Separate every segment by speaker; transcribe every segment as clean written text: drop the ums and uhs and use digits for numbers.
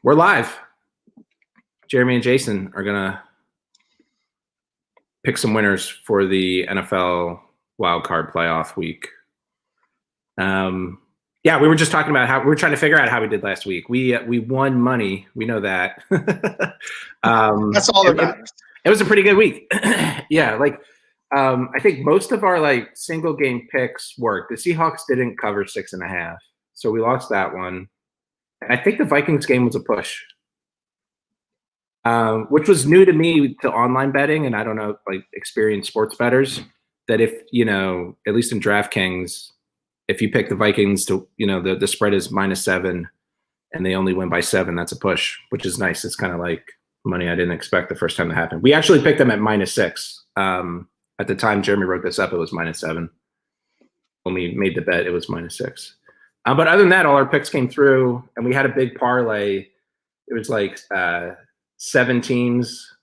Speaker 1: We're live. Jeremy and Jason are gonna pick some winners for the NFL wildcard playoff week. Yeah, we were just talking about how we were trying to figure out how we did last week. We won money. We know that.
Speaker 2: That's all that matters.
Speaker 1: It was a pretty good week. Yeah, I think most of our single game picks worked. The Seahawks didn't cover 6.5, so we lost that one. I think the Vikings game was a push, which was new to me to online betting, and I don't know, experienced sports bettors, that if, at least in DraftKings, if you pick the Vikings to, the spread is -7 and they only win by 7, that's a push, which is nice. It's kind of like money I didn't expect the first time that happened. We actually picked them at -6. At the time Jeremy wrote this up, it was -7. When we made the bet, it was -6. But other than that, all our picks came through, and we had a big parlay. It was 7 teams,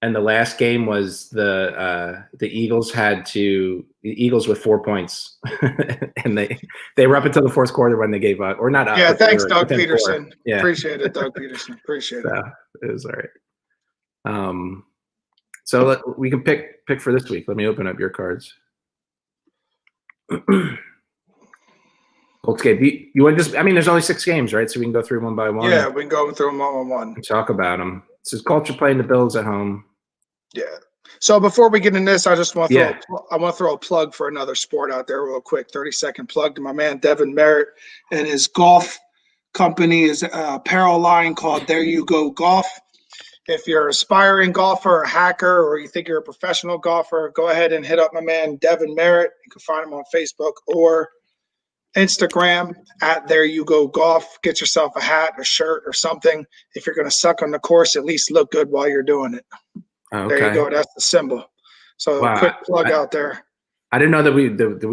Speaker 1: and the last game was the Eagles with 4 points, and they were up until the fourth quarter when they gave up, or not up.
Speaker 2: Yeah, thanks, Doug Peterson.
Speaker 1: Yeah.
Speaker 2: Appreciate it, Doug Peterson. Appreciate it.
Speaker 1: It was all right. So we can pick for this week. Let me open up your cards. Colts game. You want just? I mean, there's only 6 games, right? So we can go through one by one.
Speaker 2: Yeah, we can go through them one by one.
Speaker 1: Talk about them. This is Colts are playing the Bills at home.
Speaker 2: Yeah. So before we get in this, I just want to throw a plug for another sport out there real quick. 30-second plug to my man Devin Merritt and his golf company, is apparel line called There You Go Golf. If you're an aspiring golfer, a hacker, or you think you're a professional golfer, go ahead and hit up my man Devin Merritt. You can find him on Facebook or Instagram at There You Go Golf. Get yourself a hat, a shirt, or something. If you're going to suck on the course, at least look good while you're doing it.
Speaker 1: Okay.
Speaker 2: There you go. That's the symbol. So
Speaker 1: wow.
Speaker 2: Quick plug out there.
Speaker 1: I didn't know that we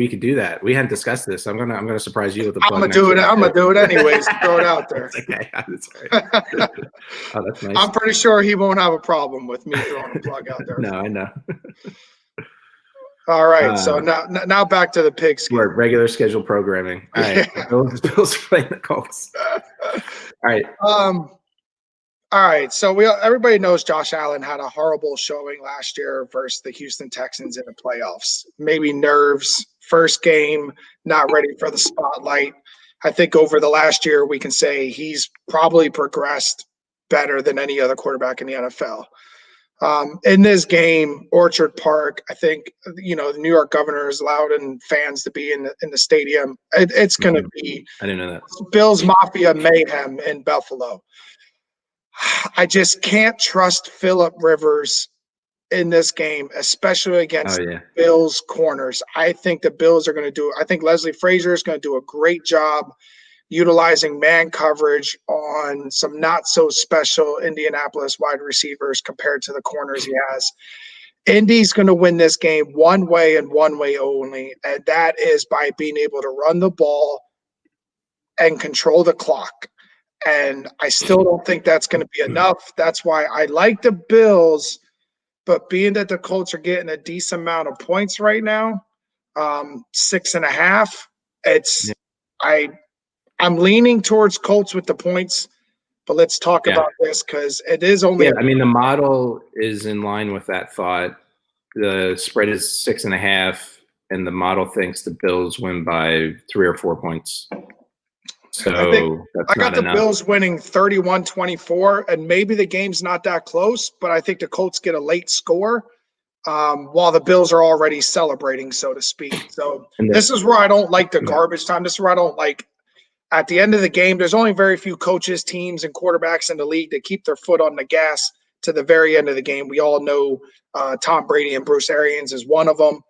Speaker 1: could do that. We hadn't discussed this. So I'm gonna surprise you with the plug.
Speaker 2: I'm gonna do it anyways. Throw it out there.
Speaker 1: Okay, that's right. Oh, that's nice.
Speaker 2: I'm pretty sure he won't have a problem with me throwing a plug out there.
Speaker 1: No, I know.
Speaker 2: All right, so now back to the pigs.
Speaker 1: We're regular schedule programming. All right, yeah. Bills playing the Colts. All right.
Speaker 2: All right, so everybody knows Josh Allen had a horrible showing last year versus the Houston Texans in the playoffs. Maybe nerves, first game, not ready for the spotlight. I think over the last year we can say he's probably progressed better than any other quarterback in the NFL. In this game, Orchard Park, I think, the New York Governor has allowed fans to be in the stadium. It's going to be
Speaker 1: I didn't know that.
Speaker 2: Bills Mafia mayhem in Buffalo. I just can't trust Phillip Rivers in this game, especially against Bills corners. I think the Bills are going to I think Leslie Frazier is going to do a great job utilizing man coverage on some not so special Indianapolis wide receivers compared to the corners he has. Indy's going to win this game one way and one way only, and that is by being able to run the ball and control the clock. And I still don't think that's going to be enough. That's why I like the Bills, but being that the Colts are getting a decent amount of points right now, 6.5, I'm leaning towards Colts with the points, but let's talk about this because it is only.
Speaker 1: Yeah, I mean, the model is in line with that thought. The spread is 6.5, and the model thinks the Bills win by 3 or 4 points. So
Speaker 2: I got the Bills winning 31-24, and maybe the game's not that close, but I think the Colts get a late score while the Bills are already celebrating, so to speak. So this is where I don't like the garbage time. This is where I don't like at the end of the game. There's only very few coaches, teams, and quarterbacks in the league that keep their foot on the gas to the very end of the game. We all know Tom Brady and Bruce Arians is one of them,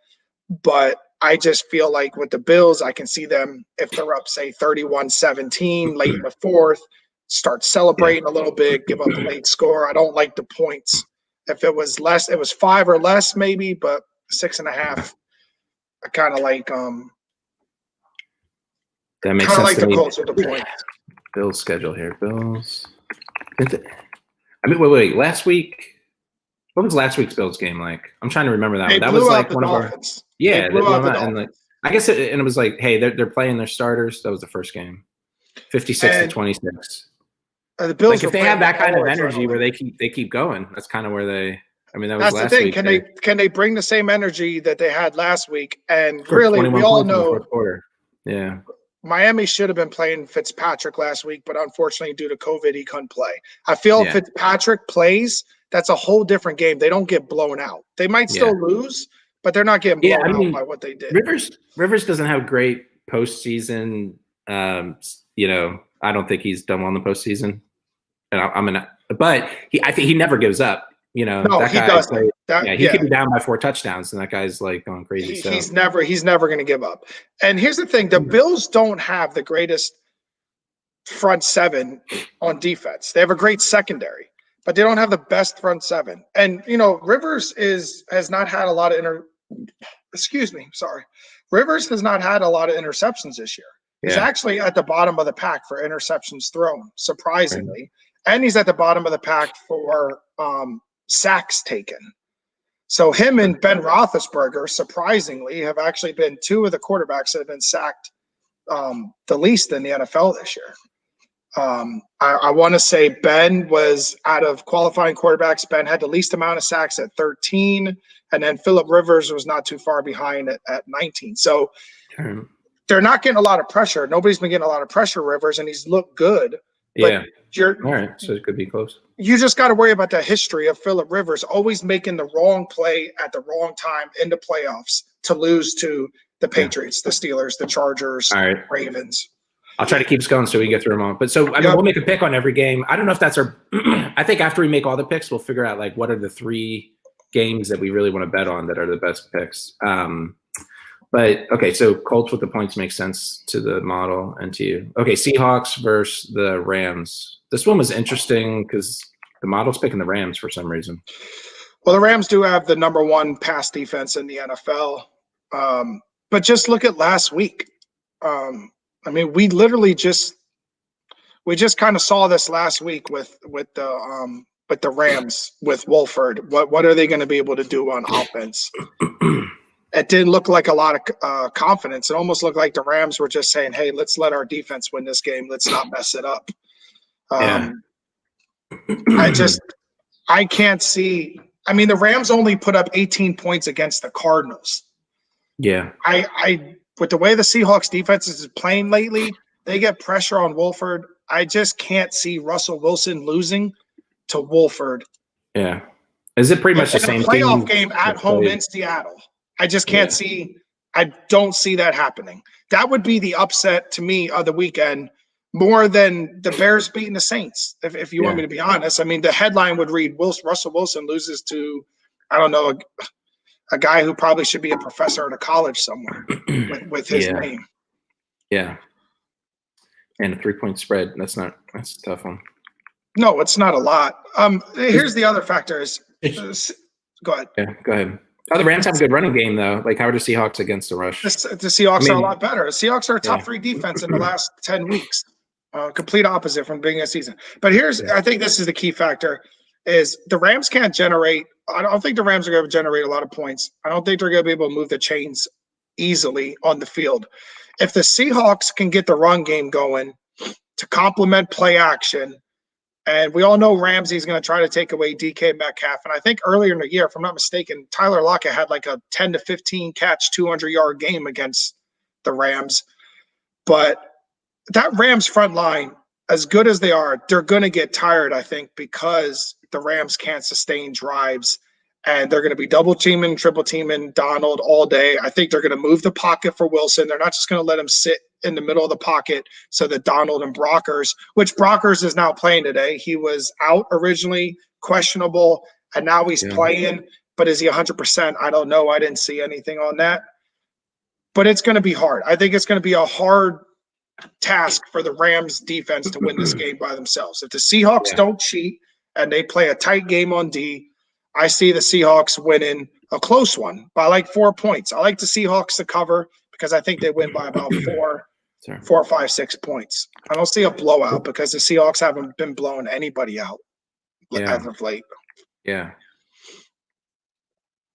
Speaker 2: but I just feel like with the Bills, I can see them, if they're up, say, 31-17, late in the fourth, start celebrating a little bit, give up a late score. I don't like the points. If it was less, it was 5 or less maybe, but 6.5, I kind of like
Speaker 1: that makes sense to
Speaker 2: the
Speaker 1: me.
Speaker 2: Colts with the points.
Speaker 1: Bills schedule here. Bills. I mean, wait. Last week, what was last week's Bills game like? I'm trying to remember that one. That was like one of our. Yeah, I guess it was like, hey, they're playing their starters. That was the first game, 56-26.
Speaker 2: The Bills
Speaker 1: Like if
Speaker 2: were
Speaker 1: they
Speaker 2: playing
Speaker 1: have that
Speaker 2: with
Speaker 1: kind of
Speaker 2: more
Speaker 1: energy
Speaker 2: adrenaline.
Speaker 1: where they keep going, that's kind of where they. I mean, that was
Speaker 2: That's the
Speaker 1: last
Speaker 2: thing.
Speaker 1: week.
Speaker 2: Can they bring the same energy that they had last week? And
Speaker 1: Scored
Speaker 2: really, we
Speaker 1: 21
Speaker 2: all
Speaker 1: points in the
Speaker 2: know
Speaker 1: fourth quarter. Yeah.
Speaker 2: Miami should have been playing Fitzpatrick last week, but unfortunately, due to COVID, he couldn't play. I feel if Fitzpatrick plays, that's a whole different game. They don't get blown out. They might still lose, but they're not getting blown out by what they did.
Speaker 1: Rivers doesn't have great postseason. I don't think he's done well in the postseason. And but I think he never gives up.
Speaker 2: No,
Speaker 1: that
Speaker 2: he
Speaker 1: guy
Speaker 2: doesn't.
Speaker 1: He could be down by 4 touchdowns, and that guy's like going crazy.
Speaker 2: He's never going to give up. And here's the thing: the Bills don't have the greatest front seven on defense. They have a great secondary, but they don't have the best front seven. And Rivers has not had a lot of Rivers has not had a lot of interceptions this year. He's actually at the bottom of the pack for interceptions thrown, surprisingly. And he's at the bottom of the pack for sacks taken. So him and Ben Roethlisberger, surprisingly, have actually been two of the quarterbacks that have been sacked the least in the NFL this year. I want to say Ben was, out of qualifying quarterbacks, Ben had the least amount of sacks at 13, and then Phillip Rivers was not too far behind at 19. So they're not getting a lot of pressure. Nobody's been getting a lot of pressure, Rivers, and he's looked good. But
Speaker 1: all right, so it could be close.
Speaker 2: You just got to worry about the history of Phillip Rivers always making the wrong play at the wrong time in the playoffs to lose to the Patriots, the Steelers, the Chargers, Ravens.
Speaker 1: I'll try to keep us going so we can get through them all. But we'll make a pick on every game. I don't know if that's our I think after we make all the picks, we'll figure out like what are the 3 games that we really want to bet on that are the best picks. But okay, so Colts with the points makes sense to the model and to you. Okay, Seahawks versus the Rams. This one was interesting because the model's picking the Rams for some reason.
Speaker 2: Well, the Rams do have the number 1 pass defense in the NFL. But just look at last week. I mean, we just kind of saw this last week with the Rams with Wolford. What are they going to be able to do on offense? It didn't look like a lot of confidence. It almost looked like the Rams were just saying, "Hey, let's let our defense win this game. Let's not mess it up." I can't see. I mean, the Rams only put up 18 points against the Cardinals.
Speaker 1: Yeah.
Speaker 2: With the way the Seahawks defense is playing lately, they get pressure on Wolford. I just can't see Russell Wilson losing to Wolford.
Speaker 1: Yeah. Is it pretty much the same
Speaker 2: playoff game at home in Seattle? I just can't see. I don't see that happening. That would be the upset to me of the weekend more than the Bears beating the Saints. If you want me to be honest, I mean, the headline would read Russell Wilson loses to, I don't know, a guy who probably should be a professor at a college somewhere with his name.
Speaker 1: Yeah. And a 3-point spread. That's a tough one.
Speaker 2: No, it's not a lot. Here's the other factor is go ahead.
Speaker 1: Yeah, go ahead. Oh, the Rams have a good running game, though. Like, how are the Seahawks against the rush?
Speaker 2: The Seahawks are a lot better. The Seahawks are a top 3 defense in the last 10 weeks. Complete opposite from the beginning of the season. But I think this is the key factor, is the Rams can't generate. I don't think the Rams are going to generate a lot of points. I don't think they're going to be able to move the chains easily on the field. If the Seahawks can get the run game going to complement play action, and we all know Ramsey's going to try to take away DK Metcalf. And I think earlier in the year, if I'm not mistaken, Tyler Lockett had like a 10 to 15 catch, 200-yard game against the Rams. But that Rams front line, as good as they are, they're going to get tired, I think, because the Rams can't sustain drives. And they're going to be double teaming, triple teaming Donald all day. I think they're going to move the pocket for Wilson. They're not just going to let him sit in the middle of the pocket so that Donald and Brockers, which Brockers is now playing today. He was out originally, questionable, and now he's playing. But is he 100%? I don't know. I didn't see anything on that. But it's going to be hard. I think it's going to be a hard task for the Rams defense to win this game by themselves. If the Seahawks don't cheat and they play a tight game on D, I see the Seahawks winning a close one by like 4 points. I like the Seahawks to cover because I think they win by about 4, 5, 6 points. I don't see a blowout because the Seahawks haven't been blowing anybody out as of late.
Speaker 1: Yeah.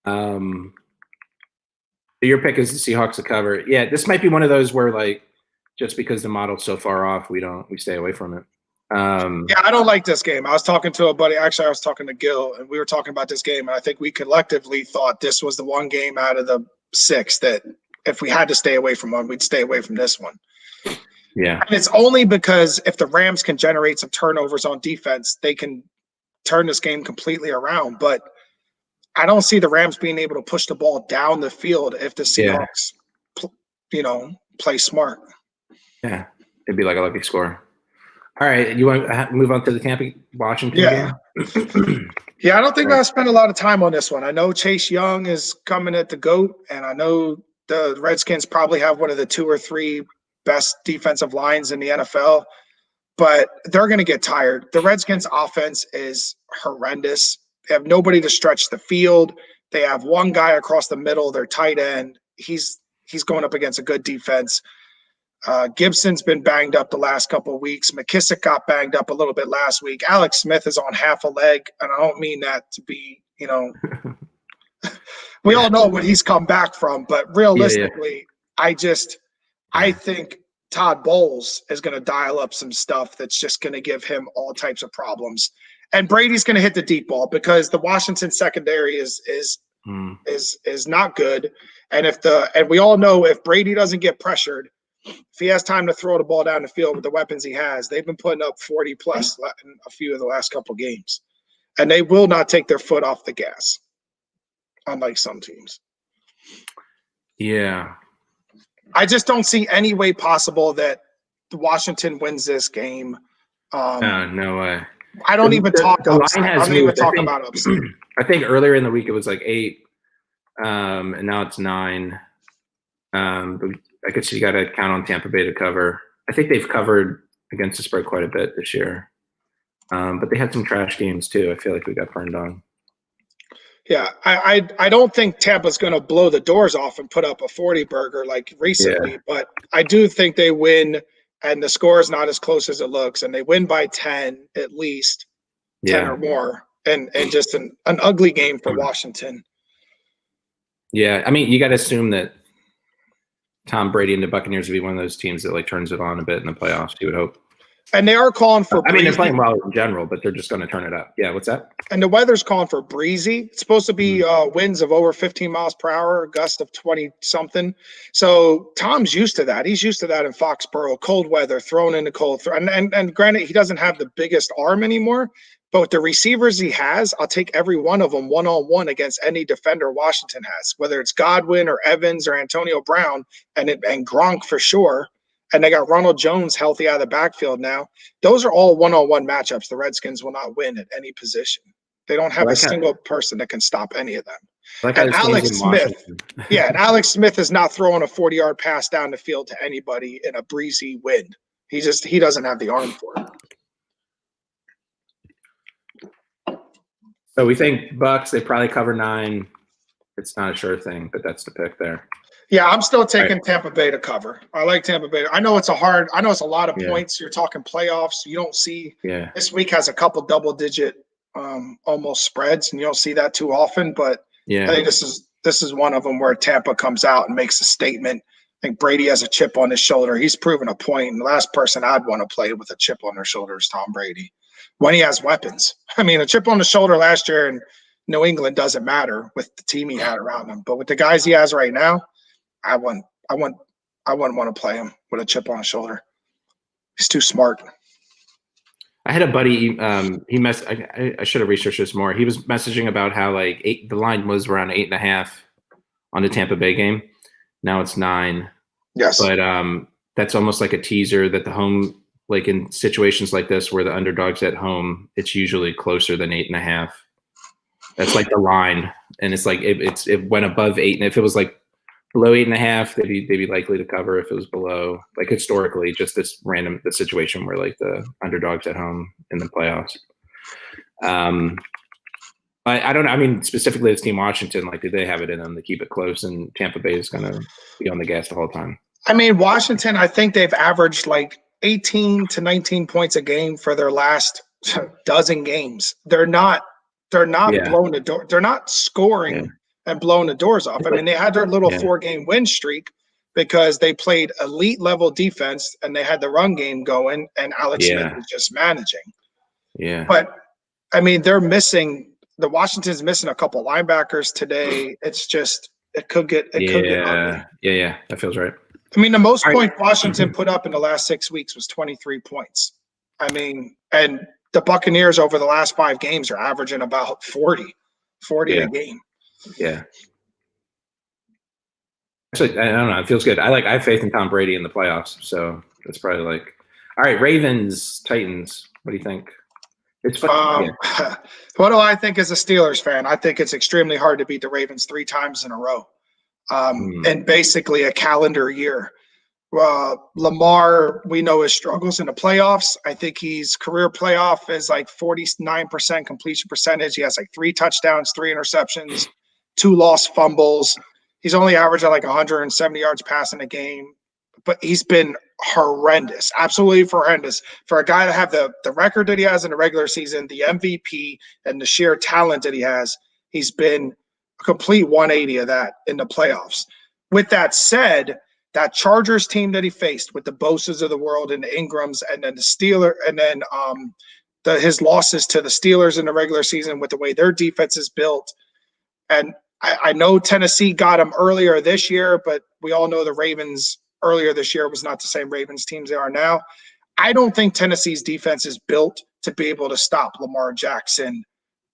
Speaker 1: Your pick is the Seahawks to cover. Yeah, this might be one of those where, like, just because the model's so far off, we stay away from it.
Speaker 2: Yeah, I don't like this game. I was talking to a buddy. Actually, I was talking to Gil, and we were talking about this game. And I think we collectively thought this was the one game out of the 6 that if we had to stay away from one, we'd stay away from this one.
Speaker 1: Yeah.
Speaker 2: And it's only because if the Rams can generate some turnovers on defense, they can turn this game completely around. But I don't see the Rams being able to push the ball down the field if the Seahawks, play smart.
Speaker 1: Yeah. It'd be like a lucky score. All right. You want to move on to the Tampa Washington game?
Speaker 2: Yeah, I don't think I'll spend a lot of time on this one. I know Chase Young is coming at the GOAT, and I know the Redskins probably have one of the 2 or 3 best defensive lines in the NFL, but they're going to get tired. The Redskins offense is horrendous. They have nobody to stretch the field. They have one guy across the middle, their tight end. He's going up against a good defense. Gibson's been banged up the last couple of weeks. McKissick got banged up a little bit last week. Alex Smith is on half a leg, and I don't mean that to be, we all know what he's come back from, but realistically, I think Todd Bowles is going to dial up some stuff that's just going to give him all types of problems. And Brady's going to hit the deep ball because the Washington secondary is not good. And and we all know if Brady doesn't get pressured, if he has time to throw the ball down the field with the weapons he has, they've been putting up 40 plus in a few of the last couple games, and they will not take their foot off the gas, unlike some teams.
Speaker 1: Yeah.
Speaker 2: I just don't see any way possible that Washington wins this game.
Speaker 1: No way.
Speaker 2: I don't even talk upset. I don't even talk about upset.
Speaker 1: I think earlier in the week it was like 8, and now it's 9. But I guess you got to count on Tampa Bay to cover. I think they've covered against the spread quite a bit this year, but they had some trash games too. I feel like we got burned on.
Speaker 2: Yeah, I don't think Tampa's going to blow the doors off and put up a 40 burger like recently, but I do think they win, and the score is not as close as it looks, and they win by 10 at least, 10 or more, and just an ugly game for Washington.
Speaker 1: Yeah, I mean, you got to assume that Tom Brady and the Buccaneers would be one of those teams that like turns it on a bit in the playoffs. You would hope.
Speaker 2: And they are calling for breezy.
Speaker 1: I mean, they're playing well in general, but they're just going to turn it up. Yeah, what's that?
Speaker 2: And the weather's calling for breezy. It's supposed to be winds of over 15 miles per hour, a gust of 20-something. So Tom's used to that. He's used to that in Foxborough, cold weather, thrown into cold. And granted, he doesn't have the biggest arm anymore, but with the receivers he has, I'll take every one of them one-on-one against any defender Washington has, whether it's Godwin or Evans or Antonio Brown, and Gronk for sure. And they got Ronald Jones healthy out of the backfield now. Those are all one-on-one matchups the Redskins will not win at any position. They don't have a single person that can stop any of them. And Alex Smith, and Alex Smith is not throwing a 40-yard pass down the field to anybody in a breezy wind. He doesn't have the arm for it.
Speaker 1: So we think Bucks, they probably cover 9. It's not a sure thing, but that's the pick there.
Speaker 2: Yeah, I'm still taking Tampa Bay to cover. I like Tampa Bay. I know it's a lot of points. You're talking playoffs. You don't see this week has a couple double-digit almost spreads, and you don't see that too often. But I think this is one of them where Tampa comes out and makes a statement. I think Brady has a chip on his shoulder. He's proven a point. And the last person I'd want to play with a chip on their shoulder is Tom Brady when he has weapons. I mean, a chip on the shoulder last year in New England doesn't matter with the team he had around him. But with the guys he has right now, I wouldn't want to play him with a chip on his shoulder. He's too smart.
Speaker 1: I had a buddy. I should have researched this more. He was messaging about how the line was around 8.5 on the Tampa Bay game. Now it's 9.
Speaker 2: Yes,
Speaker 1: but that's almost like a teaser that the home, like in situations like this where the underdog's at home, it's usually closer than 8.5. That's like the line, and it's like it went above 8, and if it was like below 8.5, they'd be likely to cover. If it was below, like historically, just the situation where like the underdogs at home in the playoffs. I don't know. I mean, specifically this team, Washington, like, do they have it in them to keep it close? And Tampa Bay is going to be on the gas the whole time.
Speaker 2: I mean, Washington, I think they've averaged like 18 to 19 points a game for their last dozen games. They're not blowing the door. They're not scoring and blowing the doors off. I mean, they had their little 4-game win streak, because they played elite level defense and they had the run game going, and Alex Smith
Speaker 1: Yeah.
Speaker 2: was just managing.
Speaker 1: Yeah.
Speaker 2: But I mean, the Washington's missing a couple linebackers today. It's just, it could get ugly.
Speaker 1: Yeah. That feels right.
Speaker 2: I mean, the most points Washington put up in the last 6 weeks was 23 points. I mean, and the Buccaneers over the last 5 games are averaging about 40 a game.
Speaker 1: Yeah. Actually, I don't know. It feels good. I have faith in Tom Brady in the playoffs. So that's probably like, all right, Ravens, Titans. What do you think? It's fun.
Speaker 2: What do I think as a Steelers fan? I think it's extremely hard to beat the Ravens 3 times in a row. And basically a calendar year. Lamar, we know his struggles in the playoffs. I think his career playoff is like 49% completion percentage. He has like 3 touchdowns, 3 interceptions, 2 lost fumbles. He's only averaging like 170 yards passing a game, but he's been horrendous, absolutely horrendous. For a guy to have the record that he has in the regular season, the MVP, and the sheer talent that he has, he's been a complete 180 of that in the playoffs. With that said, that Chargers team that he faced with the Bosas of the world and the Ingrams, and then the Steelers, and then his losses to the Steelers in the regular season with the way their defense is built. And I know Tennessee got him earlier this year, but we all know the Ravens earlier this year was not the same Ravens teams they are now. I don't think Tennessee's defense is built to be able to stop Lamar Jackson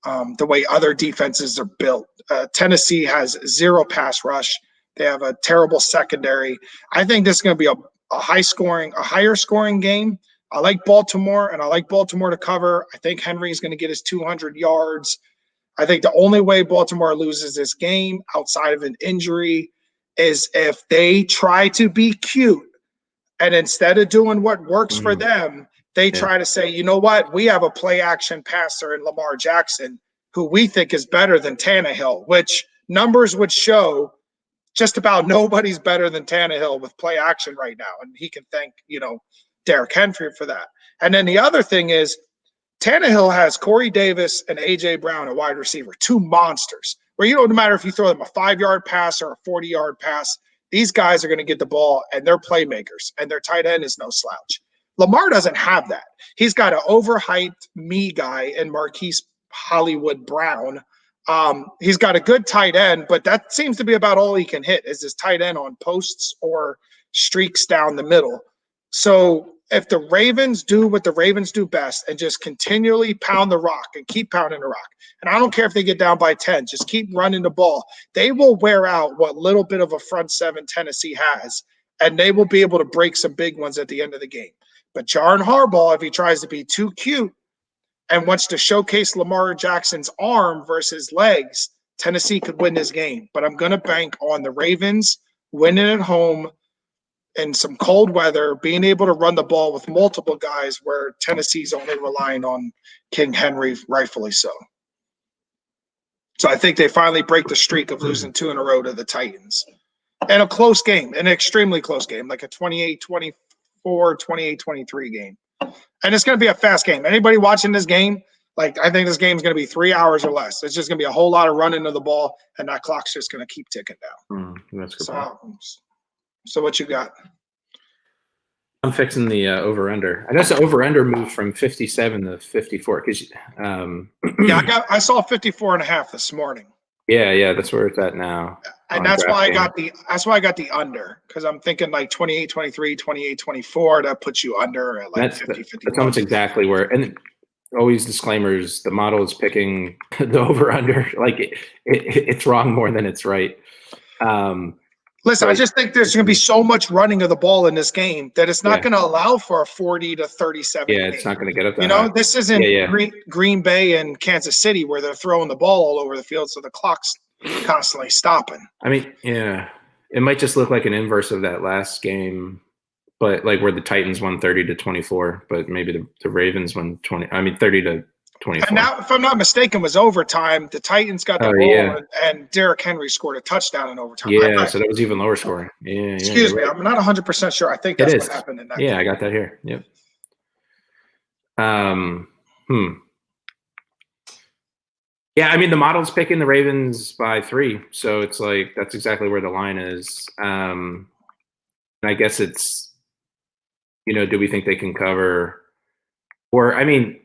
Speaker 2: the way other defenses are built. Tennessee has 0 pass rush. They have a terrible secondary. I think this is going to be a higher scoring game. I like Baltimore, and I like Baltimore to cover. I think Henry's going to get his 200 yards. I think the only way Baltimore loses this game outside of an injury is if they try to be cute, and instead of doing what works for them, they try to say, you know what, we have a play action passer in Lamar Jackson who we think is better than Tannehill, which numbers would show just about nobody's better than Tannehill with play action right now. And he can thank, Derrick Henry for that. And then the other thing is Tannehill has Corey Davis and A.J. Brown at wide receiver, 2 monsters, where no matter if you throw them a 5-yard pass or a 40-yard pass, these guys are going to get the ball, and they're playmakers, and their tight end is no slouch. Lamar doesn't have that. He's got an overhyped me guy in Marquise Hollywood Brown. He's got a good tight end, but that seems to be about all he can hit is his tight end on posts or streaks down the middle. So if the Ravens do what the Ravens do best and just continually pound the rock and keep pounding the rock, and I don't care if they get down by 10, just keep running the ball, they will wear out what little bit of a front 7 Tennessee has, and they will be able to break some big ones at the end of the game. But John Harbaugh, if he tries to be too cute and wants to showcase Lamar Jackson's arm versus legs, Tennessee could win this game. But I'm going to bank on the Ravens winning at home in some cold weather, being able to run the ball with multiple guys where Tennessee's only relying on King Henry, rightfully so. So I think they finally break the streak of losing 2 in a row to the Titans. And a close game, an extremely close game, like a 28-24, 28-23 game. And it's going to be a fast game. Anybody watching this game, I think this game is going to be 3 hours or less. It's just going to be a whole lot of running of the ball, and that clock's just going to keep ticking down.
Speaker 1: That's good.
Speaker 2: So what you got?
Speaker 1: I'm fixing the over-under. I guess the over-under moved from 57 to 54.
Speaker 2: I saw 54.5 this morning.
Speaker 1: Yeah, that's where it's at now.
Speaker 2: And that's why I got the under, because I'm thinking like 28-23, 28-24. That puts you under at like 50-51.
Speaker 1: That's almost exactly where. And always disclaimers: the model is picking the over/under. Like it's wrong more than it's right.
Speaker 2: Listen, I just think there's going to be so much running of the ball in this game that it's not going to allow for a 40 to 37.
Speaker 1: Yeah,
Speaker 2: game.
Speaker 1: It's not going to get up that high.
Speaker 2: This isn't Green Bay and Kansas City where they're throwing the ball all over the field, so the clock's constantly stopping.
Speaker 1: I mean, it might just look like an inverse of that last game, but like where the Titans won 30-24, but maybe the Ravens won 30-24.
Speaker 2: And now, if I'm not mistaken, was overtime. The Titans got the ball, and Derrick Henry scored a touchdown in overtime.
Speaker 1: Yeah, so that was even lower scoring. Yeah.
Speaker 2: Excuse me, I'm not 100% sure. I think that's what happened in that game.
Speaker 1: I got that here. Yep. Yeah, I mean, the model's picking the Ravens by 3, so it's like that's exactly where the line is. I guess it's, do we think they can cover? Or, I mean,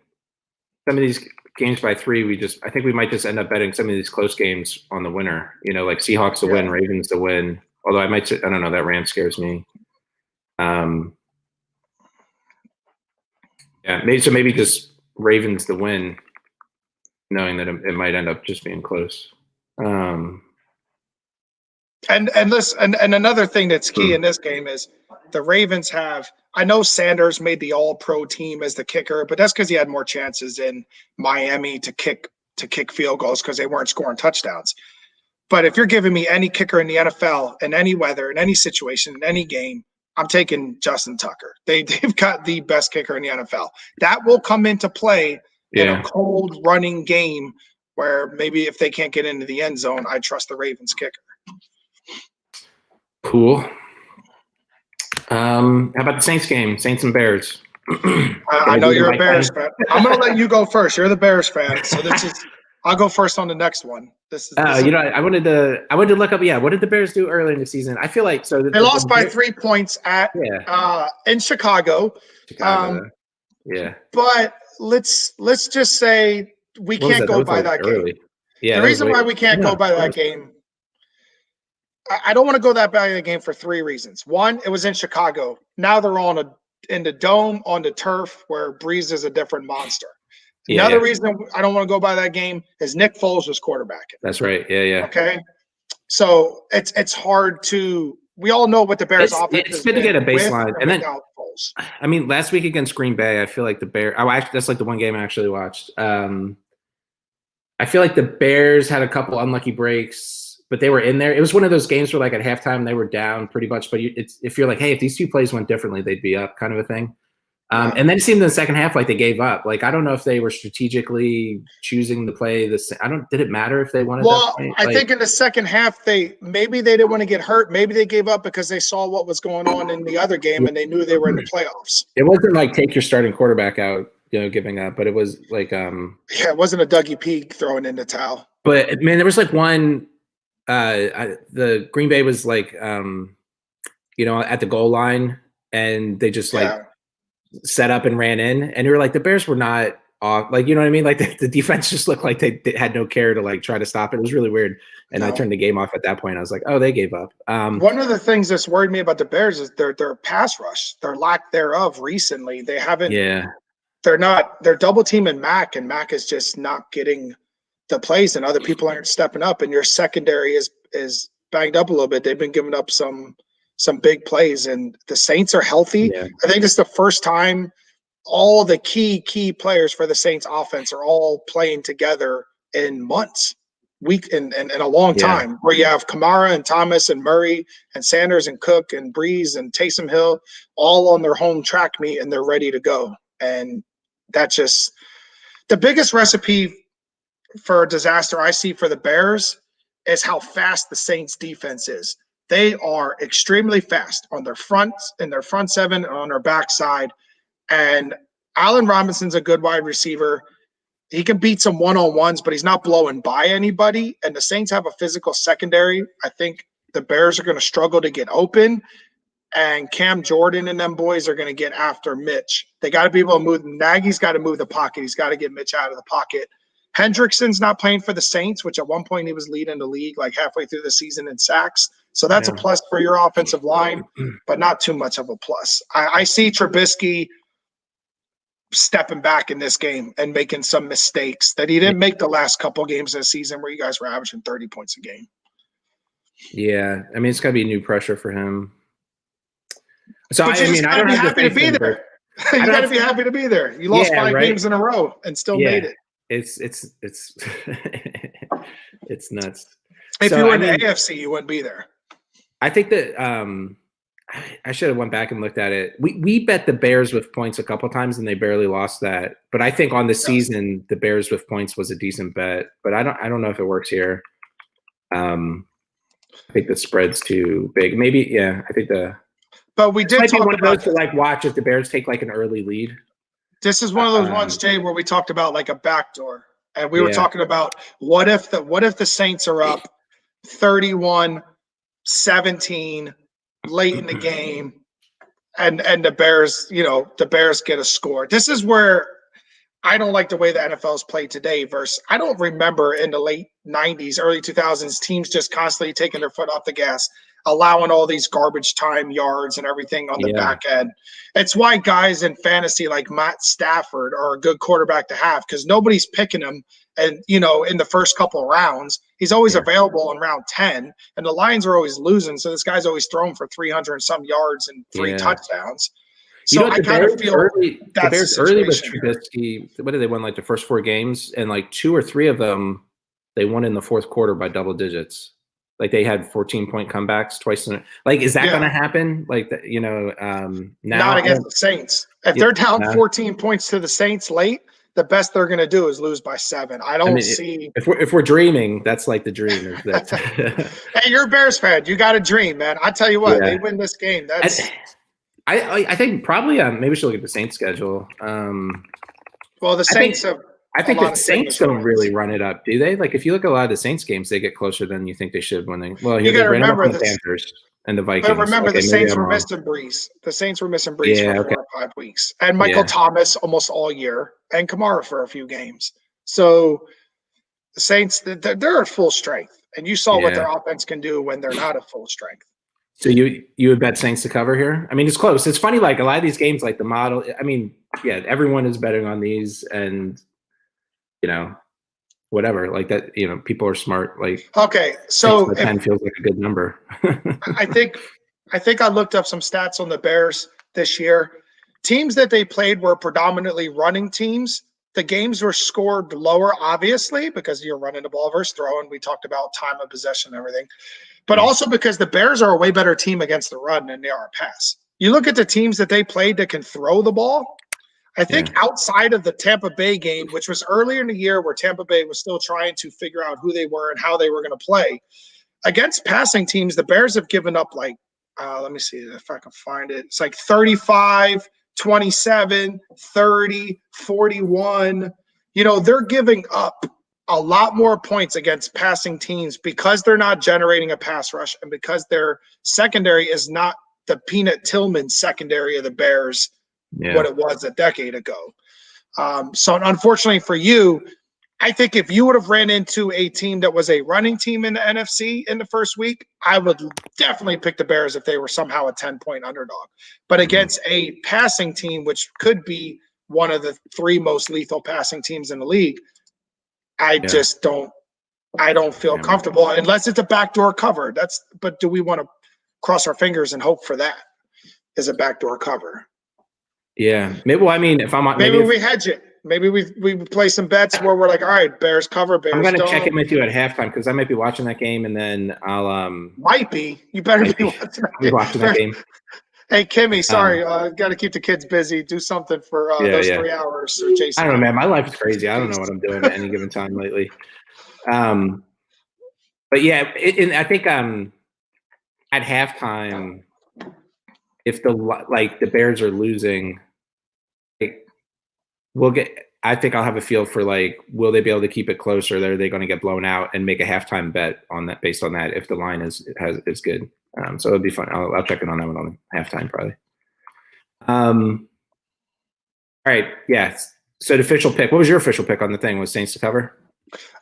Speaker 1: some of these games by 3, I think we might just end up betting some of these close games on the winner, like Seahawks to win, Ravens to win. Although I don't know, that Rams scares me. Yeah, maybe just Ravens to win, knowing that it might end up just being close.
Speaker 2: And another thing that's key in this game is the Ravens have. I know Sanders made the All-Pro team as the kicker, but that's because he had more chances in Miami to kick field goals because they weren't scoring touchdowns. But if you're giving me any kicker in the NFL in any weather, in any situation, in any game, I'm taking Justin Tucker. They've got the best kicker in the NFL. That will come into play in a cold running game where maybe if they can't get into the end zone, I trust the Ravens kicker.
Speaker 1: Cool. How about the Saints game? Saints and Bears.
Speaker 2: I know you're a Bears fan. I'm going to let you go first. You're the Bears fan, so I'll go first on the next one.
Speaker 1: I wanted to look up. Yeah, what did the Bears do earlier in the season? I feel like
Speaker 2: they lost by 3 points in Chicago.
Speaker 1: Yeah,
Speaker 2: but let's just say we can't go by that game. Yeah, the reason why we can't go by that game. I don't want to go that by the game for 3 reasons. One, it was in Chicago. Now they're in the dome on the turf where Breeze is a different monster. Another reason I don't want to go by that game is Nick Foles was quarterbacking.
Speaker 1: That's right. Yeah.
Speaker 2: Okay. So it's hard to. We all know what the Bears offense is.
Speaker 1: It's good to get a baseline, and then Foles. I mean, last week against Green Bay, I feel like the Bears. That's like the one game I actually watched. I feel like the Bears had a couple unlucky breaks, but they were in there. It was one of those games where, like, at halftime they were down pretty much, but if you're like, hey, if these 2 plays went differently, they'd be up, kind of a thing. And then it seemed in the second half like they gave up. Like, I don't know if they were strategically choosing to play this. Did it matter if they wanted?
Speaker 2: Well, I think in the second half maybe they didn't want to get hurt. Maybe they gave up because they saw what was going on in the other game and they knew they were in the playoffs.
Speaker 1: It wasn't like take your starting quarterback out, giving up, but it was like
Speaker 2: it wasn't a Dougie P throwing in the towel.
Speaker 1: But man, there was like one. The Green Bay was like at the goal line, and they just set up and ran in, and you were like, the Bears were not off, like, you know what I mean? Like the defense just looked like they had no care to like try to stop it. It was really weird. And I turned the game off at that point. I was like, oh, they gave up.
Speaker 2: One of the things that's worried me about the Bears is their pass rush, their lack thereof recently. They haven't. Yeah. They're double teaming Mac, and Mac is just not getting the plays, and other people aren't stepping up. And your secondary is banged up a little bit. They've been giving up some big plays, and the Saints are healthy. Yeah. I think it's the first time all the key players for the Saints offense are all playing together in months, in a long time, where you have Kamara and Thomas and Murray and Sanders and Cook and Breeze and Taysom Hill all on their home track meet, and they're ready to go. And that's just the biggest recipe for a disaster I see for the Bears is how fast the Saints defense is. They are extremely fast on their fronts, in their front seven, and on their backside. And Allen Robinson's a good wide receiver. He can beat some one-on-ones, but he's not blowing by anybody. And the Saints have a physical secondary. I think the Bears are going to struggle to get open. And Cam Jordan and them boys are going to get after Mitch. They got to be able to move. Nagy's got to move the pocket. He's got to get Mitch out of the pocket. Hendrickson's not playing for the Saints, which at one point he was leading the league like halfway through the season in sacks. So that's a plus for your offensive line, but not too much of a plus. I see Trubisky stepping back in this game and making some mistakes that he didn't make the last couple games of the season where you guys were averaging 30 points a game.
Speaker 1: Yeah, I mean, it's got to be new pressure for him. So,
Speaker 2: I mean, I don't be happy to be there. You got to be happy to be there. You lost 5 games in a row and still made it.
Speaker 1: It's it's nuts.
Speaker 2: If you were in the AFC, you wouldn't be there.
Speaker 1: I think that I should have went back and looked at it. We bet the Bears with points a couple times and they barely lost that. But I think on the season, the Bears with points was a decent bet. But I don't know if it works here. I think the spread's too big. Maybe I think
Speaker 2: But we did
Speaker 1: talk one of those to like watch if the Bears take like an early lead.
Speaker 2: This is one of those ones, Jay, where we talked about like a backdoor, and we were talking about what if the Saints are up 31-17 late in the game, and the Bears, the Bears get a score. This is where I don't like the way the NFL's played today versus I don't remember in the late 90s, early 2000s, teams just constantly taking their foot off the gas, allowing all these garbage time yards and everything on the back end. It's why guys in fantasy like Matt Stafford are a good quarterback to have because nobody's picking him. And, in the first couple of rounds, he's always available in round 10, and the Lions are always losing. So this guy's always thrown for 300 and some yards and 3 touchdowns. So I kind of feel
Speaker 1: the Bears early with Trubisky, what did they win like the first 4 games? And like 2 or 3 of them, they won in the fourth quarter by double digits. Like they had 14-point comebacks twice. Is that going to happen? Like, now
Speaker 2: not against the Saints. If they're down 14 points to the Saints late, the best they're going to do is lose by 7. I don't see.
Speaker 1: If we're dreaming, that's like the dream.
Speaker 2: Hey, you're a Bears fan. You got a dream, man. I tell you what, they win this game. That's.
Speaker 1: I think probably maybe we should look at the Saints schedule.
Speaker 2: Well, the Saints
Speaker 1: I think the Saints don't really run it up, do they? Like if you look at a lot of the Saints games, they get closer than you think they should when they. Well,
Speaker 2: you got to remember the
Speaker 1: Panthers and the Vikings.
Speaker 2: But remember, the Saints were missing Breeze. The Saints were missing Breeze for 4 or 5 weeks, and Michael Thomas almost all year, and Kamara for a few games. So the Saints, they're at full strength, and you saw what their offense can do when they're not at full strength.
Speaker 1: So you would bet Saints to cover here? I mean, it's close. It's funny, like a lot of these games, like the model. I mean, everyone is betting on these, and whatever, like that. People are smart. Like
Speaker 2: okay, so
Speaker 1: 10 feels like a good number.
Speaker 2: I think I looked up some stats on the Bears this year. Teams that they played were predominantly running teams. The games were scored lower, obviously, because you're running the ball versus throwing. We talked about time of possession and everything. But also because the Bears are a way better team against the run than they are a pass. You look at the teams that they played that can throw the ball. I think outside of the Tampa Bay game, which was earlier in the year where Tampa Bay was still trying to figure out who they were and how they were going to play, against passing teams, the Bears have given up like, let me see if I can find it. It's like 35, 27, 30, 41. They're giving up a lot more points against passing teams because they're not generating a pass rush and because their secondary is not the Peanut Tillman secondary of the Bears, what it was a decade ago. So unfortunately for you, I think if you would have ran into a team that was a running team in the NFC in the first week, I would definitely pick the Bears if they were somehow a 10-point underdog. But against a passing team, which could be one of the 3 most lethal passing teams in the league, I just don't feel comfortable unless it's a backdoor cover. But do we want to cross our fingers and hope for that as a backdoor cover?
Speaker 1: Yeah. Maybe
Speaker 2: we hedge it. Maybe we play some bets where we're like, all right, Bears cover, Bears.
Speaker 1: I'm gonna check in with you at halftime because I might be watching that game, and then I'll
Speaker 2: might be. You better be watching that game. Hey, Kimmy, sorry, got to keep the kids busy. Do something for those 3 hours. Or Jason,
Speaker 1: I don't know, man. My life is crazy. I don't know what I'm doing at any given time lately. But yeah, I think at halftime, if the Bears are losing, I think I'll have a feel for will they be able to keep it close, or are they going to get blown out, and make a halftime bet on that based on that if the line is good. So it'll be fun. I'll check in on that one on halftime probably. All right, yeah. So the official pick. What was your official pick on the thing? Was Saints to cover?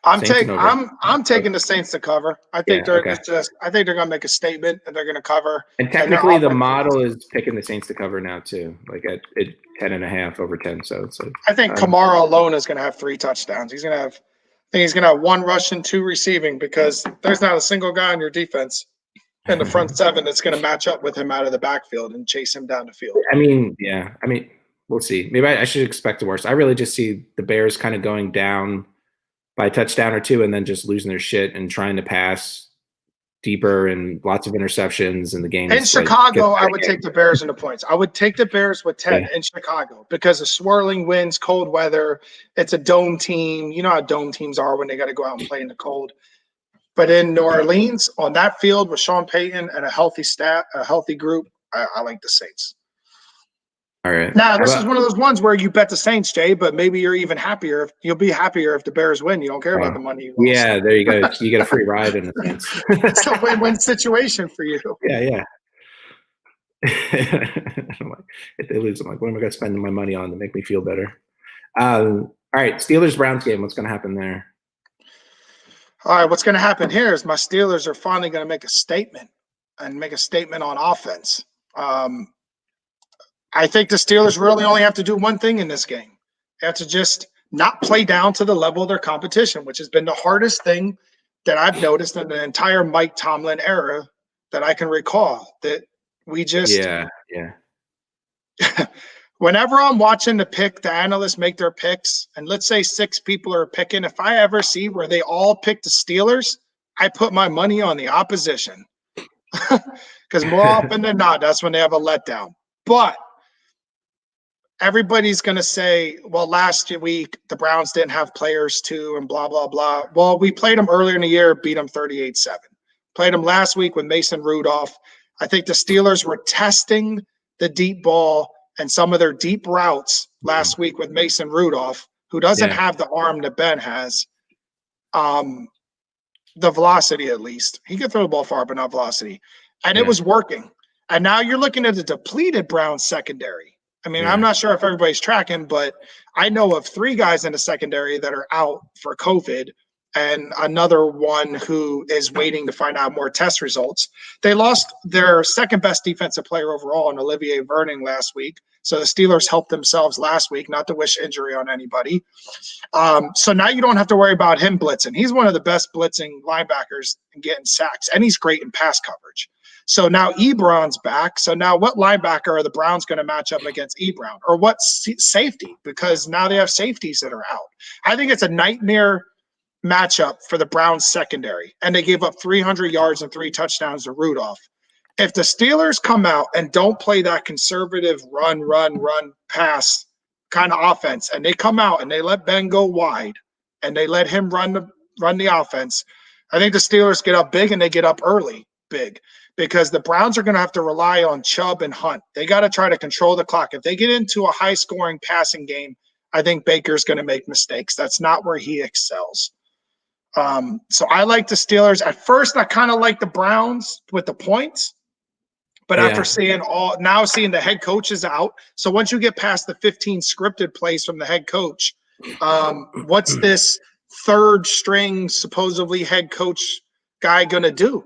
Speaker 2: I'm taking the Saints to cover. I think they're going to make a statement and they're going to cover.
Speaker 1: And technically, the model is picking the Saints to cover now too, like at 10.5 over 10. So
Speaker 2: I think Kamara alone is going to have 3 touchdowns. He's going to have 1 rushing, 2 receiving because there's not a single guy on your defense in the front 7 that's going to match up with him out of the backfield and chase him down the field.
Speaker 1: I mean, we'll see. Maybe I should expect the worst. I really just see the Bears kind of going down by a touchdown or 2 and then just losing their shit and trying to pass deeper and lots of interceptions in the game.
Speaker 2: In Chicago, I would take the Bears in the points. I would take the Bears with 10 in Chicago because of swirling winds, cold weather. It's a dome team. You know how dome teams are when they got to go out and play in the cold. But in New Orleans, on that field with Sean Payton and a healthy group, I like the Saints.
Speaker 1: All right.
Speaker 2: Now, this is one of those ones where you bet the Saints, Jay, but maybe you're even happier. You'll be happier if the Bears win. You don't care about the money you lost.
Speaker 1: Yeah, there you go. You get a free ride in a sense.
Speaker 2: It's a win-win situation for you.
Speaker 1: Yeah. I'm like, if they lose, I'm like, what am I going to spend my money on to make me feel better? All right, Steelers Browns game. What's going to happen there?
Speaker 2: All right, what's going to happen here is my Steelers are finally going to make a statement and make a statement on offense. I think the Steelers really only have to do one thing in this game. They have to just not play down to the level of their competition, which has been the hardest thing that I've noticed in the entire Mike Tomlin era that I can recall. That we just
Speaker 1: yeah.
Speaker 2: Whenever I'm watching the analysts make their picks, and let's say 6 people are picking, if I ever see where they all pick the Steelers, I put my money on the opposition. Because more often than not, that's when they have a letdown. But everybody's going to say, well, last week the Browns didn't have players too and blah, blah, blah. Well, we played them earlier in the year, beat them 38-7. Played them last week with Mason Rudolph. I think the Steelers were testing the deep ball and some of their deep routes last week with Mason Rudolph, who doesn't have the arm that Ben has. The velocity, at least. He could throw the ball far, but not velocity. And it was working. And now you're looking at a depleted Browns secondary. I mean, I'm not sure if everybody's tracking, but I know of 3 guys in the secondary that are out for COVID and another one who is waiting to find out more test results. They lost their second best defensive player overall in Olivier Vernon last week. So the Steelers helped themselves last week, not to wish injury on anybody. So now you don't have to worry about him blitzing. He's one of the best blitzing linebackers and getting sacks, and he's great in pass coverage. So now Ebron's back. So now what linebacker are the Browns going to match up against Ebron? Or what safety? Because now they have safeties that are out. I think it's a nightmare matchup for the Browns secondary. And they gave up 300 yards and 3 touchdowns to Rudolph. If the Steelers come out and don't play that conservative run, pass kind of offense, and they come out and they let Ben go wide and they let him run the offense, I think the Steelers get up big and they get up early big. Because the Browns are going to have to rely on Chubb and Hunt. They got to try to control the clock. If they get into a high-scoring passing game, I think Baker's going to make mistakes. That's not where he excels. So I like the Steelers. At first, I kind of like the Browns with the points. But after seeing the head coach is out. So once you get past the 15 scripted plays from the head coach, what's this third-string, supposedly head coach guy going to do?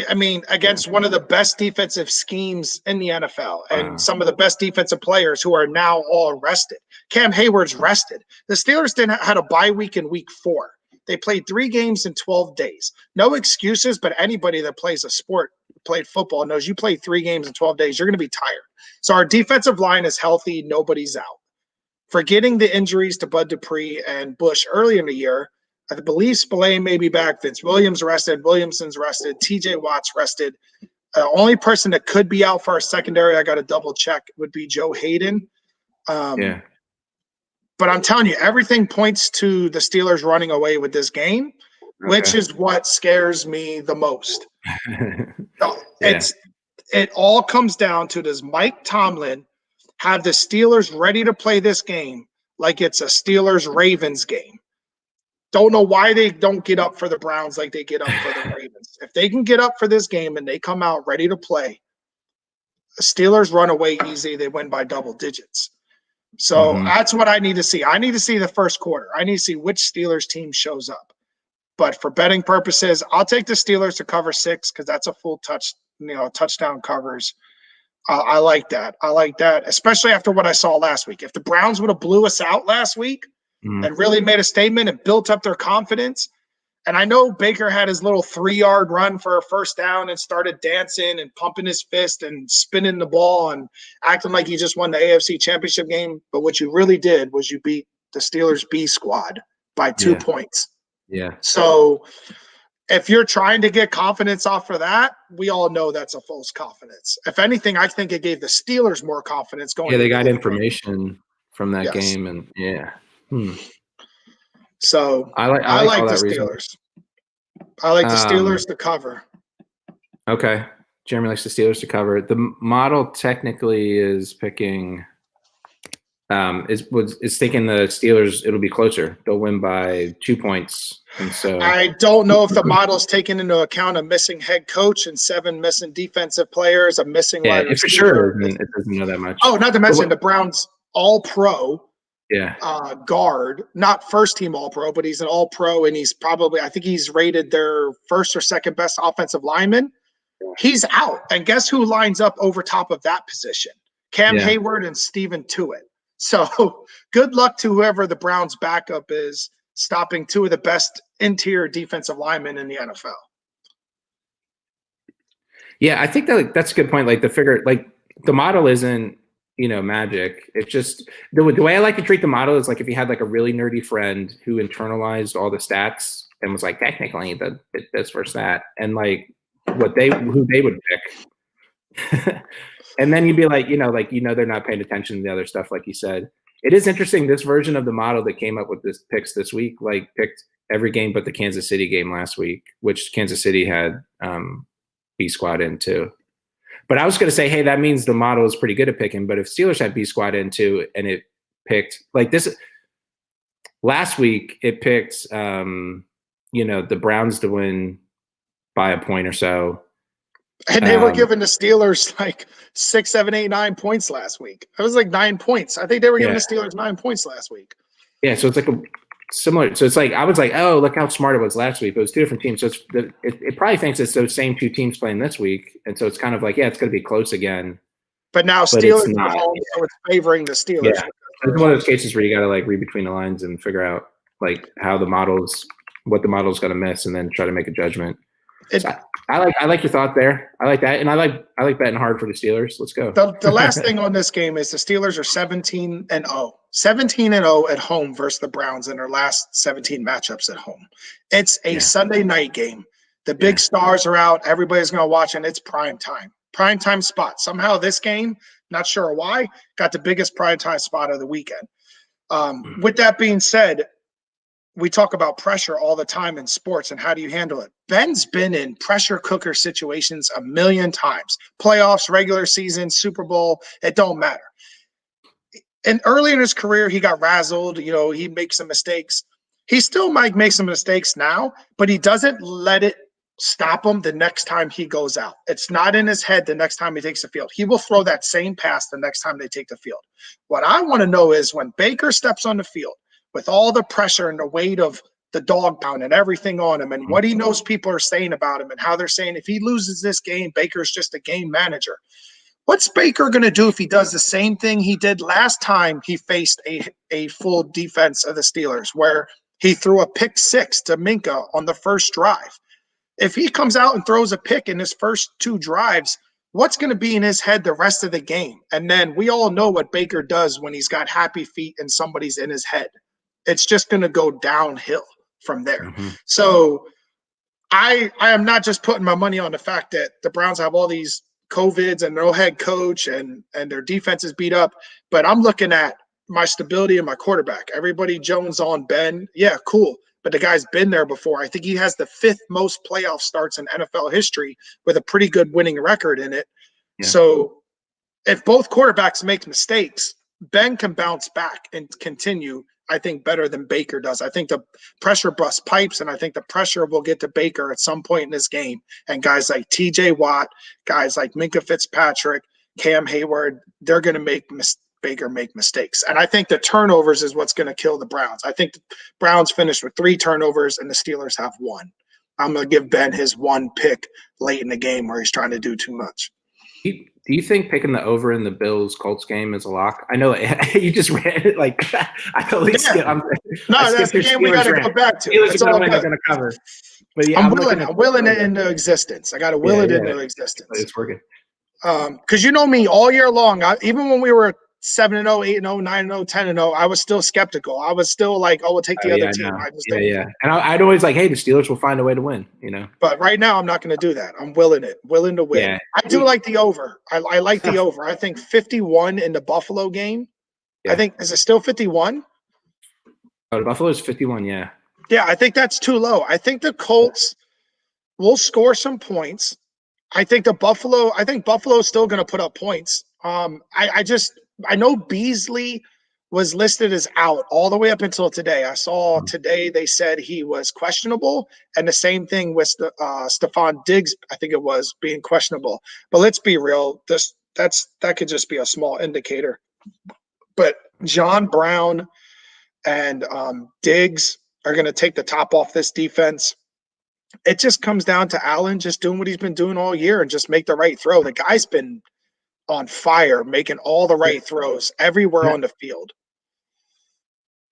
Speaker 2: I mean, against one of the best defensive schemes in the NFL and some of the best defensive players who are now all rested. Cam Hayward's rested. The Steelers had a bye week in week 4. They played 3 games in 12 days. No excuses, but anybody that plays a sport, played football, knows you play 3 games in 12 days, you're going to be tired. So our defensive line is healthy. Nobody's out. Forgetting the injuries to Bud Dupree and Bush early in the year, I believe Spillane may be back. Vince Williams rested. Williamson's rested. TJ Watt's rested. The only person that could be out for our secondary, I got to double check, would be Joe Hayden. But I'm telling you, everything points to the Steelers running away with this game, which is what scares me the most. It all comes down to, does Mike Tomlin have the Steelers ready to play this game like it's a Steelers-Ravens game? Don't know why they don't get up for the Browns like they get up for the Ravens. If they can get up for this game and they come out ready to play, the Steelers run away easy. They win by double digits. So that's what I need to see. I need to see the first quarter. I need to see which Steelers team shows up. But for betting purposes, I'll take the Steelers to cover 6 because that's a full touchdown covers. I like that. I like that, especially after what I saw last week. If the Browns would have blew us out last week, and really made a statement and built up their confidence. And I know Baker had his little 3-yard run for a first down and started dancing and pumping his fist and spinning the ball and acting like he just won the AFC Championship game. But what you really did was you beat the Steelers B squad by 2 points. Yeah. So if you're trying to get confidence off of that, we all know that's a false confidence. If anything, I think it gave the Steelers more confidence going.
Speaker 1: Yeah, they got information from that game, and
Speaker 2: So I like the Steelers. I like the Steelers to cover.
Speaker 1: Okay. Jeremy likes the Steelers to cover. The model technically is picking is thinking the Steelers, it'll be closer. They'll win by 2 points. And so
Speaker 2: I don't know if the model's taking into account a missing head coach and 7 missing defensive players, a missing wide
Speaker 1: if for
Speaker 2: receiver.
Speaker 1: sure, then it doesn't know that much.
Speaker 2: Oh, not to mention the Browns all-pro guard, not first-team all-pro, but he's an all-pro, and he's probably, I think he's rated their first or second best offensive lineman. He's out. And guess who lines up over top of that position? Cam Hayward and Steven Tuitt. So good luck to whoever the Browns backup is stopping 2 of the best interior defensive linemen in the NFL.
Speaker 1: Yeah, I think that's a good point. Like the model isn't, magic. It's just the way I like to treat the model is like if you had like a really nerdy friend who internalized all the stats and was like technically this versus that, and like who they would pick. And then you'd be like, they're not paying attention to the other stuff, like you said. It is interesting. This version of the model that came up with this picks this week, like picked every game but the Kansas City game last week, which Kansas City had B squad in too. But I was going to say, hey, that means the model is pretty good at picking. But if Steelers had B squad in too, and it picked like this last week, it picked, the Browns to win by a point or so.
Speaker 2: And they were giving the Steelers like 6, 7, 8, 9 points last week. It was like 9 points. I think they were giving the Steelers 9 points last week.
Speaker 1: Yeah, so it's like a similar. So it's like I was like, oh, look how smart it was last week. But it was 2 different teams. So it probably thinks it's those same 2 teams playing this week, and so it's kind of like, it's going to be close again.
Speaker 2: But now Steelers are home, so it's favoring the Steelers.
Speaker 1: Yeah, it's one of those cases where you got to like read between the lines and figure out like what the model's going to miss, and then try to make a judgment. I like your thought there. I like that, and I like betting hard for the Steelers. Let's go.
Speaker 2: The last thing on this game is the Steelers are 17-0, 17-0 at home versus the Browns in their last 17 matchups at home. It's a Sunday night game. The big stars are out. Everybody's going to watch, and it's prime time spot. Somehow this game, not sure why, got the biggest prime time spot of the weekend. With that being said, we talk about pressure all the time in sports and how do you handle it. Ben's been in pressure cooker situations a million times. Playoffs, regular season, Super Bowl, it don't matter. And early in his career, he got razzled. He makes some mistakes. He still might make some mistakes now, but he doesn't let it stop him the next time he goes out. It's not in his head the next time he takes the field. He will throw that same pass the next time they take the field. What I want to know is when Baker steps on the field, with all the pressure and the weight of the dog pound and everything on him and what he knows people are saying about him and how they're saying if he loses this game, Baker's just a game manager. What's Baker going to do if he does the same thing he did last time he faced a full defense of the Steelers where he threw a pick 6 to Minka on the first drive? If he comes out and throws a pick in his first 2 drives, what's going to be in his head the rest of the game? And then we all know what Baker does when he's got happy feet and somebody's in his head. It's just going to go downhill from there. Mm-hmm. So I am not just putting my money on the fact that the Browns have all these COVIDs and no head coach and their defense is beat up, but I'm looking at my stability and my quarterback. Everybody Jones on Ben. Yeah, cool. But the guy's been there before. I think he has the 5th most playoff starts in NFL history with a pretty good winning record in it. Yeah. So if both quarterbacks make mistakes, Ben can bounce back and continue, I think, better than Baker does. I think the pressure bust pipes, and I think the pressure will get to Baker at some point in this game. And guys like TJ Watt, guys like Minka Fitzpatrick, Cam Hayward, they're going to make Baker make mistakes. And I think the turnovers is what's going to kill the Browns. I think the Browns finished with 3 turnovers and the Steelers have 1. I'm going to give Ben his 1 pick late in the game where he's trying to do too much.
Speaker 1: Do you think picking the over in the Bills-Colts game is a lock? I know you just ran it like I totally skipped.
Speaker 2: That's the game we got to go back to.
Speaker 1: It's all going to cover. But yeah,
Speaker 2: I'm willing it into existence. I got to will it into existence.
Speaker 1: It's working.
Speaker 2: Because you know me, all year long, even when we were 7-0, 8-0, 9-0, 10-0, I was still skeptical. I was still like, we'll take the other team.
Speaker 1: And I'd always like, hey, the Steelers will find a way to win,
Speaker 2: But right now, I'm not going to do that. I'm willing to win.
Speaker 1: Yeah.
Speaker 2: I do like the over. I like the over. I think 51 in the Buffalo game. Yeah. I think, is it still 51?
Speaker 1: Oh, the Buffalo is 51, yeah.
Speaker 2: Yeah, I think that's too low. I think the Colts will score some points. I think Buffalo's still going to put up points. I know Beasley was listed as out all the way up until today. I saw today they said he was questionable, and the same thing with Stephon Diggs, I think it was, being questionable. But let's be real, that could just be a small indicator. But John Brown and Diggs are going to take the top off this defense. It just comes down to Allen just doing what he's been doing all year and just make the right throw. The guy's been on fire, making all the right throws everywhere on the field.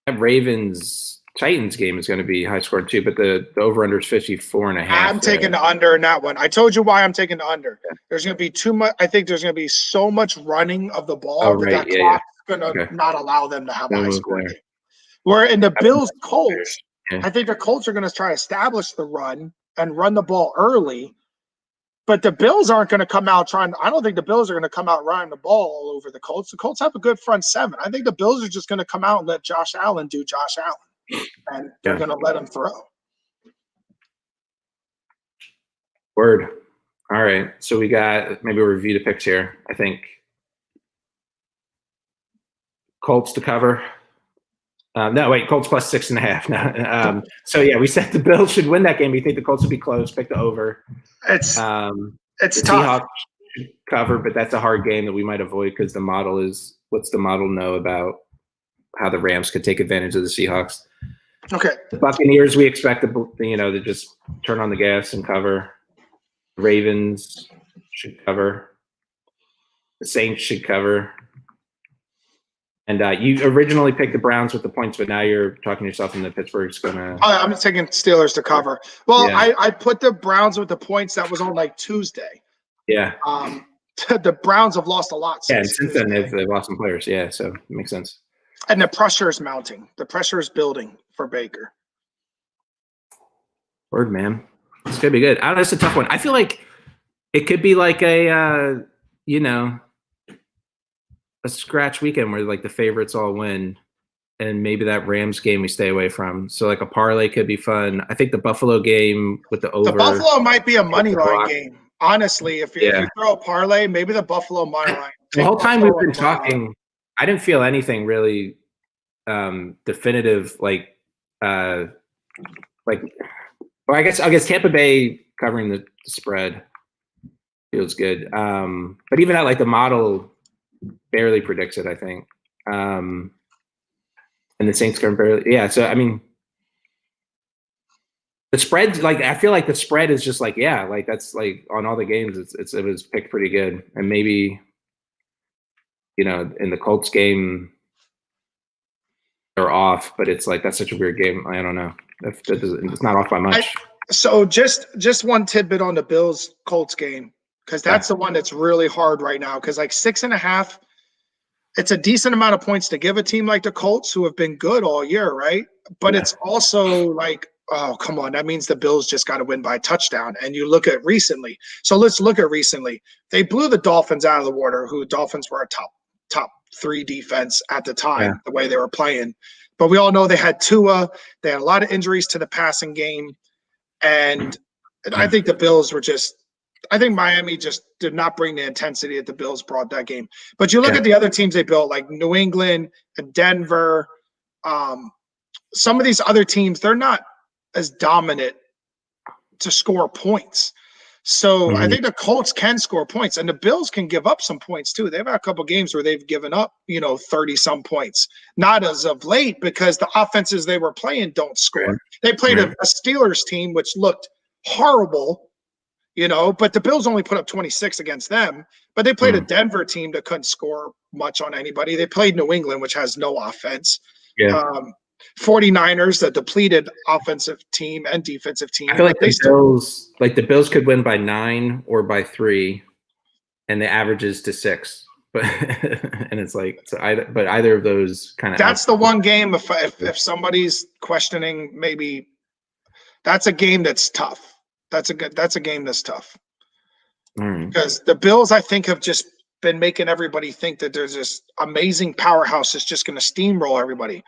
Speaker 1: That Ravens Titans game is going to be high scoring too, but the over under is 54.5.
Speaker 2: I'm taking the under in that one. I told you why I'm taking the under. Yeah. There's going to be too much. I think there's going to be so much running of the ball that clock's going to not allow them to have a high scoring game. Where in the Bills Colts, I think the Colts are going to try to establish the run and run the ball early. But the Bills aren't going to come out trying. I don't think the Bills are going to come out running the ball all over the Colts. The Colts have a good front seven. I think the Bills are just going to come out and let Josh Allen do Josh Allen, and they're going to let him throw.
Speaker 1: Word. All right. So we got maybe we'll review the picks here. I think Colts to cover. No, wait, Colts plus 6.5. No. So yeah, we said the Bills should win that game. We think the Colts will be close. Pick the over.
Speaker 2: It's
Speaker 1: tough.
Speaker 2: Seahawks
Speaker 1: should cover, but that's a hard game that we might avoid because the model is. What's the model know about how the Rams could take advantage of the Seahawks?
Speaker 2: Okay.
Speaker 1: The Buccaneers, we expect to just turn on the gas and cover. The Ravens should cover. The Saints should cover. And you originally picked the Browns with the points, but now you're talking yourself into Pittsburgh's going to –
Speaker 2: I'm taking Steelers to cover. Well, yeah. I put the Browns with the points. That was on like Tuesday.
Speaker 1: Yeah.
Speaker 2: The Browns have lost a lot
Speaker 1: since then they've lost some players. Yeah, so it makes sense.
Speaker 2: And the pressure is mounting. The pressure is building for Baker.
Speaker 1: Word, man. It's going to be good. I don't know, it's a tough one. I feel like it could be like a scratch weekend where like the favorites all win, and maybe that Rams game we stay away from. So like a parlay could be fun. I think the Buffalo game with the over.
Speaker 2: The Buffalo might be a money line game. Honestly, if you throw a parlay, maybe the Buffalo money line.
Speaker 1: The whole time we've been talking, I didn't feel anything really definitive. Well, I guess Tampa Bay covering the spread feels good. But even at like the model barely predicts it, I think. And the Saints can barely, so I mean, the spread, like I feel like the spread is just like like that's like on all the games, it was picked pretty good, and maybe in the Colts game they're off, but it's like that's such a weird game. I don't know. It's not off by much.
Speaker 2: So just one tidbit on the Bills Colts game. Because that's the one that's really hard right now. Because like 6.5, it's a decent amount of points to give a team like the Colts who have been good all year, right? But it's also like, oh, come on. That means the Bills just got to win by a touchdown. And you look at recently. So let's look at recently. They blew the Dolphins out of the water, who Dolphins were a top 3 defense at the time, the way they were playing. But we all know they had Tua. They had a lot of injuries to the passing game. And I think the Bills were I think Miami just did not bring the intensity that the Bills brought that game. But you look at the other teams they built, like New England and Denver, some of these other teams, they're not as dominant to score points. So I think the Colts can score points, and the Bills can give up some points too. They've had a couple games where they've given up, 30-some points. Not as of late, because the offenses they were playing don't score. They played a Steelers team which looked horrible, but the Bills only put up 26 against them. But they played a Denver team that couldn't score much on anybody. They played New England, which has no offense. 49ers, the depleted offensive team and defensive team.
Speaker 1: I feel like the Bills could win by 9 or by 3, and the average is to 6. But and it's like but either of those kind of.
Speaker 2: That's the one game. If somebody's questioning, maybe that's a game that's tough. That's a game that's tough. Because the Bills, I think, have just been making everybody think that there's this amazing powerhouse that's just going to steamroll everybody.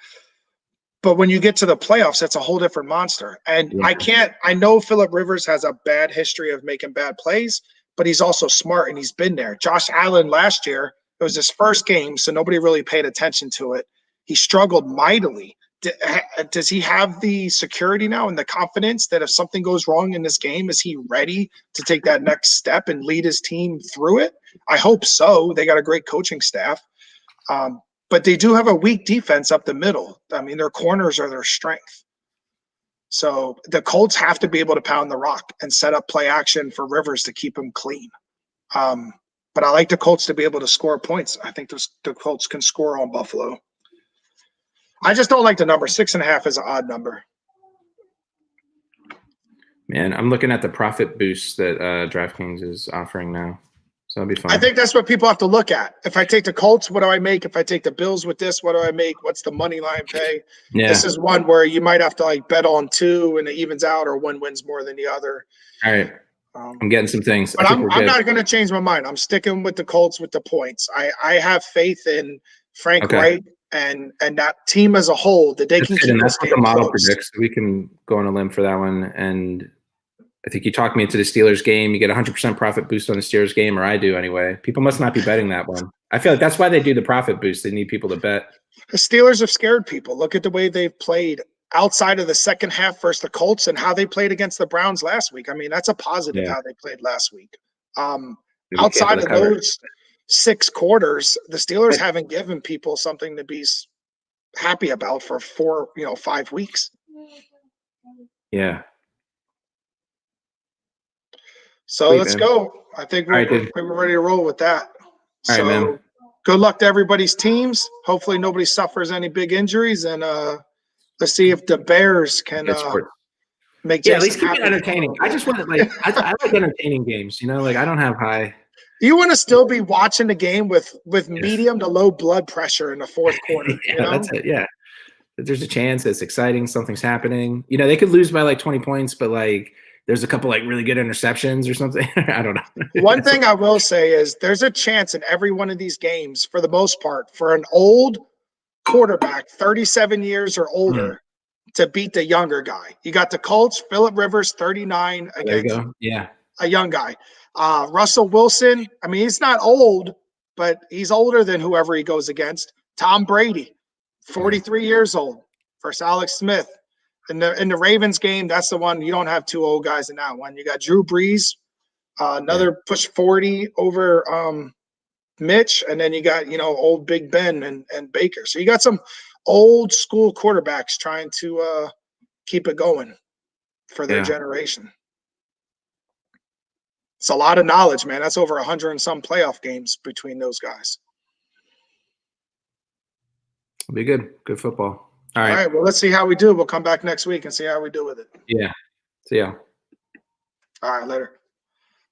Speaker 2: But when you get to the playoffs, that's a whole different monster. And I know Phillip Rivers has a bad history of making bad plays, but he's also smart and he's been there. Josh Allen last year, it was his first game, so nobody really paid attention to it. He struggled mightily. Does he have the security now and the confidence that if something goes wrong in this game, is he ready to take that next step and lead his team through it? I hope so. They got a great coaching staff. But they do have a weak defense up the middle. I mean, their corners are their strength. So the Colts have to be able to pound the rock and set up play action for Rivers to keep him clean. But I like the Colts to be able to score points. I think the Colts can score on Buffalo. I just don't like the number. 6.5 is an odd number.
Speaker 1: Man, I'm looking at the profit boost that DraftKings is offering now. So that'll be fun.
Speaker 2: I think that's what people have to look at. If I take the Colts, what do I make? If I take the Bills with this, what do I make? What's the money line pay?
Speaker 1: Yeah.
Speaker 2: This is one where you might have to like bet on two and it evens out, or one wins more than the other.
Speaker 1: All right. I'm getting some things.
Speaker 2: But I'm not going to change my mind. I'm sticking with the Colts with the points. I have faith in Frank Wright and that team as a whole that they can keep
Speaker 1: that's what the model
Speaker 2: close.
Speaker 1: predicts. We can go on a limb for that one. And I think you talked me into the Steelers game. You get 100% profit boost on the Steelers game, or I do anyway. People must not be betting that one. I feel like that's why they do the profit boost. They need people to bet.
Speaker 2: The Steelers have scared people. Look at the way they've played outside of the second half versus the Colts and how they played against the Browns last week. I mean, that's a positive how they played last week. Outside of those 6 quarters, the Steelers haven't given people something to be happy about for 5 weeks.
Speaker 1: Yeah.
Speaker 2: So let's go. I think we're ready to roll with that.
Speaker 1: All right, man.
Speaker 2: Good luck to everybody's teams. Hopefully nobody suffers any big injuries, and let's see if the Bears can make
Speaker 1: at least keep it entertaining. I just want to I like entertaining games. I don't have high.
Speaker 2: You want to still be watching the game with medium to low blood pressure in the fourth quarter.
Speaker 1: That's it. Yeah. There's a chance it's exciting. Something's happening. They could lose by 20 points, but there's a couple really good interceptions or something. I don't know.
Speaker 2: One thing I will say is there's a chance in every one of these games, for the most part, for an old quarterback, 37 years or older, to beat the younger guy. You got the Colts, Phillip Rivers, 39 against a young guy. Russell Wilson, I mean, he's not old, but he's older than whoever he goes against. Tom Brady, 43 years old versus Alex Smith. In the Ravens game, that's the one. You don't have 2 old guys in that one. You got Drew Brees, another push 40 over Mitch, and then you got old Big Ben and Baker. So you got some old school quarterbacks trying to keep it going for their generation. It's a lot of knowledge, man. That's over 100 and some playoff games between those guys.
Speaker 1: It'll be good. Good football. All right.
Speaker 2: Well, let's see how we do. We'll come back next week and see how we do with it.
Speaker 1: Yeah. See ya.
Speaker 2: All right. Later.